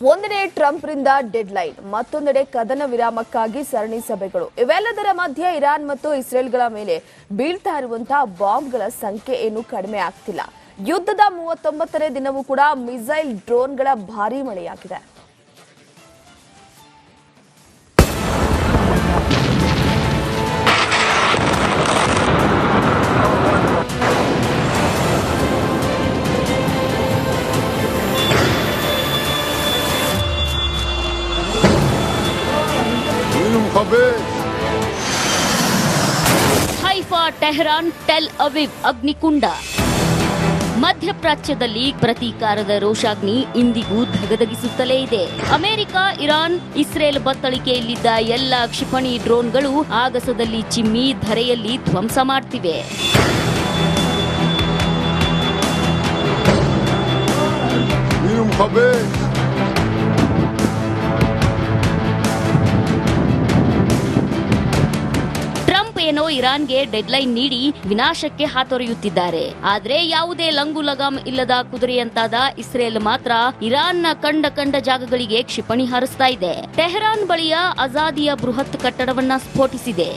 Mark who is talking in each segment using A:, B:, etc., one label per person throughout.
A: ಒಂದೆಡೆ ಟ್ರಂಪ್ರಿಂದ ಡೆಡ್ಲೈನ್, ಮತ್ತೊಂದೆಡೆ ಕದನ ವಿರಾಮಕ್ಕಾಗಿ ಸರಣಿ ಸಭೆಗಳು. ಇವೆಲ್ಲದರ ಮಧ್ಯೆ ಇರಾನ್ ಮತ್ತು ಇಸ್ರೇಲ್ಗಳ ಮೇಲೆ ಬೀಳ್ತಾ ಇರುವಂತಹ ಬಾಂಬ್ಗಳ ಸಂಖ್ಯೆ ಏನು ಕಡಿಮೆ ಆಗ್ತಿಲ್ಲ. ಯುದ್ಧದ 39ನೇ ದಿನವೂ ಕೂಡ ಮಿಸೈಲ್ ಡ್ರೋನ್ಗಳ ಭಾರೀ ಮಳೆಯಾಗಿದೆ.
B: ಹೈಫಾ, ಟೆಹರಾನ್, ಟೆಲ್ ಅವಿವ್ ಅಗ್ನಿಕುಂಡ. ಮಧ್ಯಪ್ರಾಚ್ಯದಲ್ಲಿ ಪ್ರತೀಕಾರದ ರೋಷಾಗ್ನಿ ಇಂದಿಗೂ ಧಗಧಗಿಸುತ್ತಲೇ ಇದೆ. ಅಮೆರಿಕ, ಇರಾನ್, ಇಸ್ರೇಲ್ ಬತ್ತಳಿಕೆಯಲ್ಲಿದ್ದ ಎಲ್ಲ ಕ್ಷಿಪಣಿ ಡ್ರೋನ್ಗಳು ಆಗಸದಲ್ಲಿ ಚಿಮ್ಮಿ ಧರೆಯಲ್ಲಿ ಧ್ವಂಸ ಮಾಡ್ತಿವೆ. ಏನೋ ಇರಾನ್ಗೆ ಡೆಡ್ಲೈನ್ ನೀಡಿ ವಿನಾಶಕ್ಕೆ ಹಾತೊರೆಯುತ್ತಿದ್ದಾರೆ. ಆದ್ರೆ ಯಾವುದೇ ಲಂಗು ಲಗಾಮ್ ಇಲ್ಲದ ಕುದುರೆಯಂತಾದ ಇಸ್ರೇಲ್ ಮಾತ್ರ ಇರಾನ್ನ ಕಂಡ ಜಾಗಗಳಿಗೆ ಕ್ಷಿಪಣಿ ಹಾರಿಸ್ತಾ ಇದೆ. ಟೆಹರಾನ್ ಬಳಿಯ ಆಜಾದಿಯ ಬೃಹತ್ ಕಟ್ಟಡವನ್ನ ಸ್ಫೋಟಿಸಿದೆ.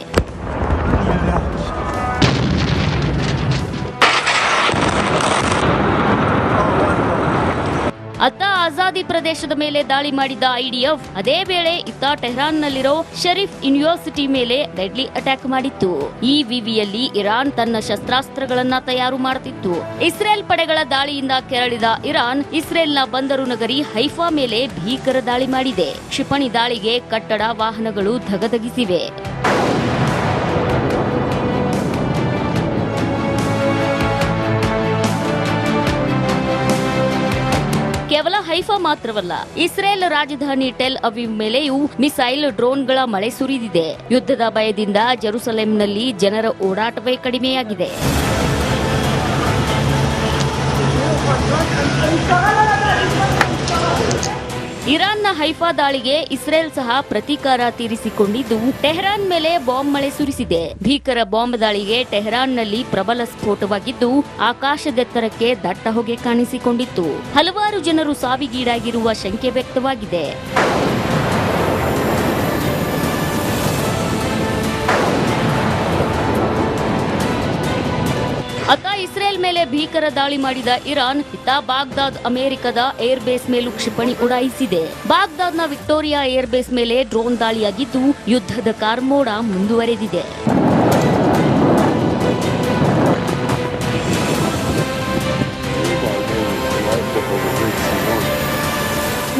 B: ಅತ್ತ ಆಜಾದಿ ಪ್ರದೇಶದ ಮೇಲೆ ದಾಳಿ ಮಾಡಿದ ಐಡಿಎಫ್ ಅದೇ ವೇಳೆ ಇತ್ತ ಟೆಹರಾನ್ನಲ್ಲಿರೋ ಶರೀಫ್ ಯೂನಿವರ್ಸಿಟಿ ಮೇಲೆ ಡೆಡ್ಲಿ ಅಟ್ಯಾಕ್ ಮಾಡಿತ್ತು. ಈ ವಿವಿಯಲ್ಲಿ ಇರಾನ್ ತನ್ನ ಶಸ್ತ್ರಾಸ್ತ್ರಗಳನ್ನ ತಯಾರು ಮಾಡುತ್ತಿತ್ತು. ಇಸ್ರೇಲ್ ಪಡೆಗಳ ದಾಳಿಯಿಂದ ಕೆರಳಿದ ಇರಾನ್ ಇಸ್ರೇಲ್ನ ಬಂದರು ನಗರಿ ಹೈಫಾ ಮೇಲೆ ಭೀಕರ ದಾಳಿ ಮಾಡಿದೆ. ಕ್ಷಿಪಣಿ ದಾಳಿಗೆ ಕಟ್ಟಡ, ವಾಹನಗಳು ಧಗಧಗಿಸಿವೆ. ಕೇವಲ ಹೈಫಾ ಮಾತ್ರವಲ್ಲ, ಇಸ್ರೇಲ್ ರಾಜಧಾನಿ ಟೆಲ್ ಅವೀವ್ ಮೇಲೆಯೂ ಮಿಸೈಲ್ ಡ್ರೋನ್ಗಳ ಮಳೆ ಸುರಿದಿದೆ. ಯುದ್ಧದ ಭಯದಿಂದ ಜೆರುಸಲೆಂನಲ್ಲಿ ಜನರ ಓಡಾಟವೇ ಕಡಿಮೆಯಾಗಿದೆ. ಇರಾನ್ನ ಹೈಫಾ ದಾಳಿಗೆ ಇಸ್ರೇಲ್ ಸಹ ಪ್ರತೀಕಾರ ತೀರಿಸಿಕೊಂಡಿದ್ದು ಟೆಹರಾನ್ ಮೇಲೆ ಬಾಂಬ್ ಮಳೆ ಸುರಿಸಿದೆ. ಭೀಕರ ಬಾಂಬ್ ದಾಳಿಗೆ ಟೆಹರಾನ್ನಲ್ಲಿ ಪ್ರಬಲ ಸ್ಫೋಟವಾಗಿದ್ದು ಆಕಾಶದೆತ್ತರಕ್ಕೆ ದಟ್ಟ ಹೊಗೆ ಕಾಣಿಸಿಕೊಂಡಿತ್ತು. ಹಲವಾರು ಜನರು ಸಾವಿಗೀಡಾಗಿರುವ ಶಂಕೆ ವ್ಯಕ್ತವಾಗಿದೆ. ಅತ್ತ ಇಸ್ರೇಲ್ ಮೇಲೆ ಭೀಕರ ದಾಳಿ ಮಾಡಿದ ಇರಾನ್ ಇತ್ತ ಬಾಗ್ದಾದ್ ಅಮೆರಿಕದ ಏರ್ ಬೇಸ್ ಮೇಲೂ ಕ್ಷಿಪಣಿ ಉಡಾಯಿಸಿದೆ. ಬಾಗ್ದಾದ್ನ ವಿಕ್ಟೋರಿಯಾ ಏರ್ ಬೇಸ್ ಮೇಲೆ ಡ್ರೋನ್ ದಾಳಿಯಾಗಿದ್ದು ಯುದ್ಧದ ಕಾರ್ಮೋಡ ಮುಂದುವರೆದಿದೆ.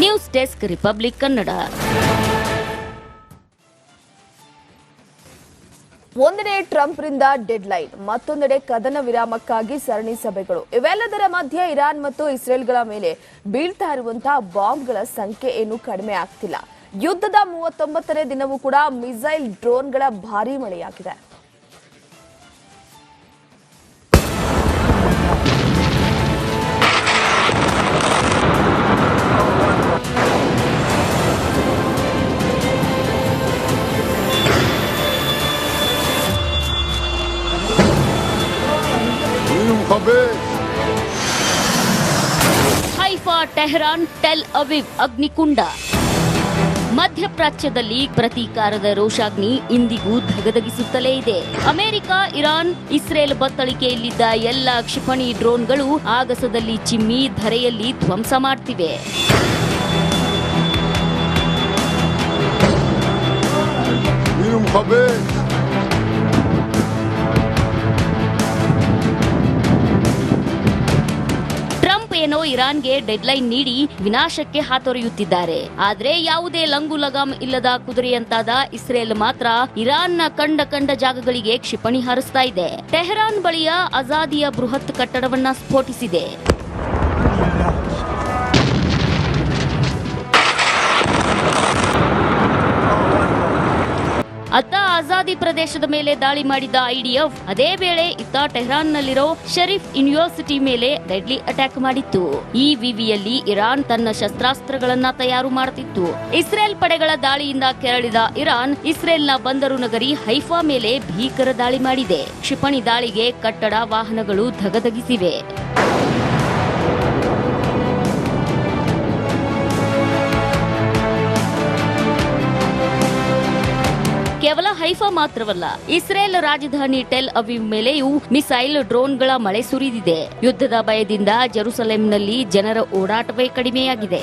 B: News desk, republic Kannada.
A: ಒಂದೆಡೆ ಟ್ರಂಪ್ರಿಂದ ಡೆಡ್ಲೈನ್, ಮತ್ತೊಂದೆಡೆ ಕದನ ವಿರಾಮಕ್ಕಾಗಿ ಸರಣಿ ಸಭೆಗಳು. ಇವೆಲ್ಲದರ ಮಧ್ಯೆ ಇರಾನ್ ಮತ್ತು ಇಸ್ರೇಲ್ಗಳ ಮೇಲೆ ಬೀಳ್ತಾ ಇರುವಂತಹ ಬಾಂಬ್ಗಳ ಸಂಖ್ಯೆ ಏನು ಕಡಿಮೆ ಆಗ್ತಿಲ್ಲ. ಯುದ್ಧದ 39ನೇ ದಿನವೂ ಕೂಡ ಮಿಸೈಲ್ ಡ್ರೋನ್ಗಳ ಭಾರೀ ಮಳೆಯಾಗಿದೆ.
B: ಹೈಫಾ, ಟೆಹರಾನ್, ಟೆಲ್ ಅವಿವ್ ಅಗ್ನಿಕುಂಡ. ಮಧ್ಯಪ್ರಾಚ್ಯದಲ್ಲಿ ಪ್ರತೀಕಾರದ ರೋಷಾಗ್ನಿ ಇಂದಿಗೂ ಧಗಧಗಿಸುತ್ತಲೇ ಇದೆ. ಅಮೆರಿಕ, ಇರಾನ್, ಇಸ್ರೇಲ್ ಬತ್ತಳಿಕೆಯಲ್ಲಿದ್ದ ಎಲ್ಲ ಕ್ಷಿಪಣಿ ಡ್ರೋನ್ಗಳು ಆಗಸದಲ್ಲಿ ಚಿಮ್ಮಿ ಧರೆಯಲ್ಲಿ ಧ್ವಂಸ ಮಾಡ್ತಿವೆ. ಏನೋ ಇರಾನ್ಗೆ ಡೆಡ್ಲೈನ್ ನೀಡಿ ವಿನಾಶಕ್ಕೆ ಹಾತೊರೆಯುತ್ತಿದ್ದಾರೆ. ಆದ್ರೆ ಯಾವುದೇ ಲಂಗು ಲಗಾಮ್ ಇಲ್ಲದ ಕುದುರೆಯಂತಾದ ಇಸ್ರೇಲ್ ಮಾತ್ರ ಇರಾನ್ನ ಕಂಡ ಜಾಗಗಳಿಗೆ ಕ್ಷಿಪಣಿ ಹಾರಿಸ್ತಾ ಇದೆ. ಟೆಹರಾನ್ ಬಳಿಯ ಆಜಾದಿಯ ಬೃಹತ್ ಕಟ್ಟಡವನ್ನ ಸ್ಫೋಟಿಸಿದೆ. ಅತ್ತ ಆಜಾದಿ ಪ್ರದೇಶದ ಮೇಲೆ ದಾಳಿ ಮಾಡಿದ ಐಡಿಎಫ್ ಅದೇ ವೇಳೆ ಇತ್ತ ಟೆಹರಾನ್ನಲ್ಲಿರೋ ಶರೀಫ್ ಯೂನಿವರ್ಸಿಟಿ ಮೇಲೆ ಡೆಡ್ಲಿ ಅಟ್ಯಾಕ್ ಮಾಡಿತ್ತು. ಈ ವಿವಿಯಲ್ಲಿ ಇರಾನ್ ತನ್ನ ಶಸ್ತ್ರಾಸ್ತ್ರಗಳನ್ನ ತಯಾರು ಮಾಡುತ್ತಿತ್ತು. ಇಸ್ರೇಲ್ ಪಡೆಗಳ ದಾಳಿಯಿಂದ ಕೆರಳಿದ ಇರಾನ್ ಇಸ್ರೇಲ್ನ ಬಂದರು ನಗರಿ ಹೈಫಾ ಮೇಲೆ ಭೀಕರ ದಾಳಿ ಮಾಡಿದೆ. ಕ್ಷಿಪಣಿ ದಾಳಿಗೆ ಕಟ್ಟಡ, ವಾಹನಗಳು ಧಗಧಗಿಸಿವೆ. ಹೈಫಾ ಮಾತ್ರವಲ್ಲ, ಇಸ್ರೇಲ್ ರಾಜಧಾನಿ ಟೆಲ್ ಅವೀವ್ ಮೇಲೆಯೂ ಮಿಸೈಲ್ ಡ್ರೋನ್ಗಳ ಮಳೆ ಸುರಿದಿದೆ. ಯುದ್ಧದ ಭಯದಿಂದ ಜೆರುಸಲೆಂನಲ್ಲಿ ಜನರ ಓಡಾಟವೇ ಕಡಿಮೆಯಾಗಿದೆ.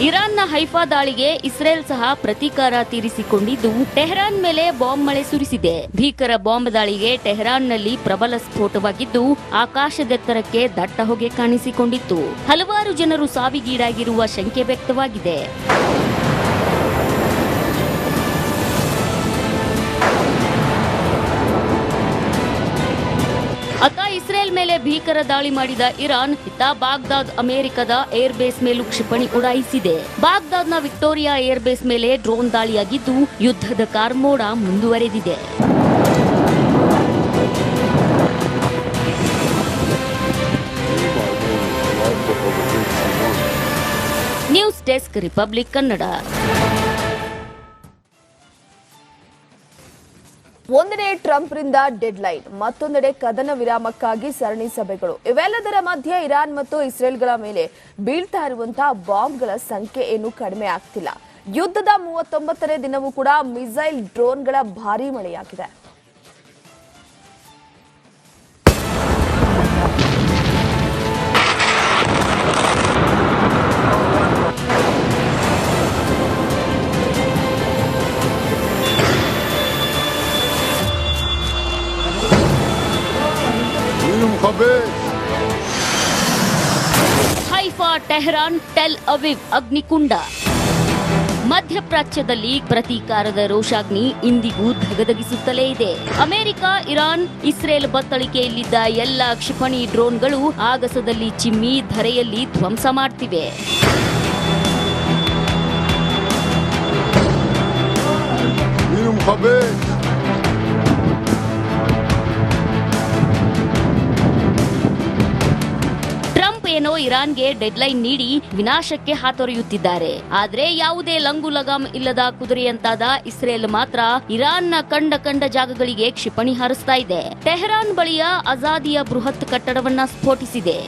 B: ಇರಾನ್ನ ಹೈಫಾ ದಾಳಿಗೆ ಇಸ್ರೇಲ್ ಸಹ ಪ್ರತೀಕಾರ ತೀರಿಸಿಕೊಂಡಿದ್ದು, ಟೆಹರಾನ್ ಮೇಲೆ ಬಾಂಬ್ ಮಳೆ ಸುರಿಸಿದೆ. ಭೀಕರ ಬಾಂಬ್ ದಾಳಿಗೆ ಟೆಹರಾನ್ನಲ್ಲಿ ಪ್ರಬಲ ಸ್ಫೋಟವಾಗಿದ್ದು, ಆಕಾಶದೆತ್ತರಕ್ಕೆ ದಟ್ಟ ಹೊಗೆ ಕಾಣಿಸಿಕೊಂಡಿತ್ತು. ಹಲವಾರು ಜನರು ಸಾವಿಗೀಡಾಗಿರುವ ಶಂಕೆ ವ್ಯಕ್ತವಾಗಿದೆ. ಅತ್ತ ಇಸ್ರೇಲ್ ಮೇಲೆ ಭೀಕರ ದಾಳಿ ಮಾಡಿದ ಇರಾನ್ ಇತ್ತ ಬಾಗ್ದಾದ್ ಅಮೆರಿಕದ ಏರ್ ಬೇಸ್ ಮೇಲೂ ಕ್ಷಿಪಣಿ ಉಡಾಯಿಸಿದೆ. ಬಾಗ್ದಾದ್ನ ವಿಕ್ಟೋರಿಯಾ ಏರ್ ಬೇಸ್ ಮೇಲೆ ಡ್ರೋನ್ ದಾಳಿಯಾಗಿದ್ದು, ಯುದ್ಧದ ಕಾರ್ಮೋಡ ಮುಂದುವರೆದಿದೆ. News desk, republic Kannada.
A: ಒಂದೆಡೆ ಟ್ರಂಪ್ ರಿಂದ ಡೆಡ್ ಲೈನ್, ಮತ್ತೊಂದೆಡೆ ಕದನ ವಿರಾಮಕ್ಕಾಗಿ ಸರಣಿ ಸಭೆಗಳು. ಇವೆಲ್ಲದರ ಮಧ್ಯೆ ಇರಾನ್ ಮತ್ತು ಇಸ್ರೇಲ್ಗಳ ಮೇಲೆ ಬೀಳ್ತಾ ಇರುವಂತಹ ಬಾಂಬ್ಗಳ ಸಂಖ್ಯೆ ಏನು ಕಡಿಮೆ ಆಗ್ತಿಲ್ಲ. ಯುದ್ಧದ 39ನೇ ದಿನವೂ ಕೂಡ ಮಿಸೈಲ್ ಡ್ರೋನ್ಗಳ ಭಾರೀ ಮಳೆಯಾಗಿದೆ.
B: ಹೈಫಾ, ಟೆಹರಾನ್, ಟೆಲ್ ಅವೀವ್ ಅಗ್ನಿಕುಂಡ. ಮಧ್ಯಪ್ರಾಚ್ಯದಲ್ಲಿ ಪ್ರತೀಕಾರದ ರೋಷಾಗ್ನಿ ಇಂದಿಗೂ ಧಗಧಗಿಸುತ್ತಲೇ ಇದೆ. ಅಮೆರಿಕ, ಇರಾನ್, ಇಸ್ರೇಲ್ ಬತ್ತಳಿಕೆಯಲ್ಲಿದ್ದ ಎಲ್ಲ ಕ್ಷಿಪಣಿ ಡ್ರೋನ್ಗಳು ಆಗಸದಲ್ಲಿ ಚಿಮ್ಮಿ ಧರೆಯಲ್ಲಿ ಧ್ವಂಸ ಮಾಡ್ತಿವೆ. ಏನೋ ಇರಾನ್ಗೆ ಡೆಡ್ಲೈನ್ ನೀಡಿ ವಿನಾಶಕ್ಕೆ ಹಾತೊರೆಯುತ್ತಿದ್ದಾರೆ. ಆದ್ರೆ ಯಾವುದೇ ಲಂಗು ಲಗಾಮ್ ಇಲ್ಲದ ಕುದುರೆಯಂತಾದ ಇಸ್ರೇಲ್ ಮಾತ್ರ ಇರಾನ್ನ ಕಂಡ ಜಾಗಗಳಿಗೆ ಕ್ಷಿಪಣಿ ಹಾರಿಸ್ತಾ ಇದೆ. ಟೆಹರಾನ್ ಬಳಿಯ ಅಜಾದಿಯ ಬೃಹತ್ ಕಟ್ಟಡವನ್ನ ಸ್ಫೋಟಿಸಿದೆ.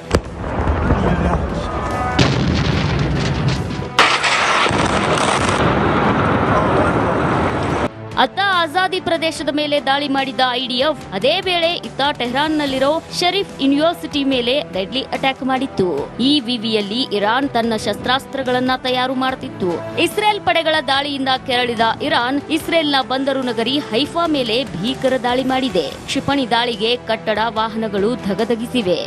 B: ಅತ್ತ ಆಜಾದಿ ಪ್ರದೇಶದ ಮೇಲೆ ದಾಳಿ ಮಾಡಿದ ಐಡಿಎಫ್ ಅದೇ ವೇಳೆ ಇತ್ತ ಟೆಹರಾನ್ನಲ್ಲಿರೋ ಶರೀಫ್ ಯೂನಿವರ್ಸಿಟಿ ಮೇಲೆ ಡೆಡ್ಲಿ ಅಟ್ಯಾಕ್ ಮಾಡಿತ್ತು. ಈ ವಿವಿಯಲ್ಲಿ ಇರಾನ್ ತನ್ನ ಶಸ್ತ್ರಾಸ್ತ್ರಗಳನ್ನ ತಯಾರು ಮಾಡುತ್ತಿತ್ತು. ಇಸ್ರೇಲ್ ಪಡೆಗಳ ದಾಳಿಯಿಂದ ಕೆರಳಿದ ಇರಾನ್ ಇಸ್ರೇಲ್ನ ಬಂದರು ನಗರಿ ಹೈಫಾ ಮೇಲೆ ಭೀಕರ ದಾಳಿ ಮಾಡಿದೆ. ಕ್ಷಿಪಣಿ ದಾಳಿಗೆ ಕಟ್ಟಡ, ವಾಹನಗಳು ಧಗಧಗಿಸಿವೆ.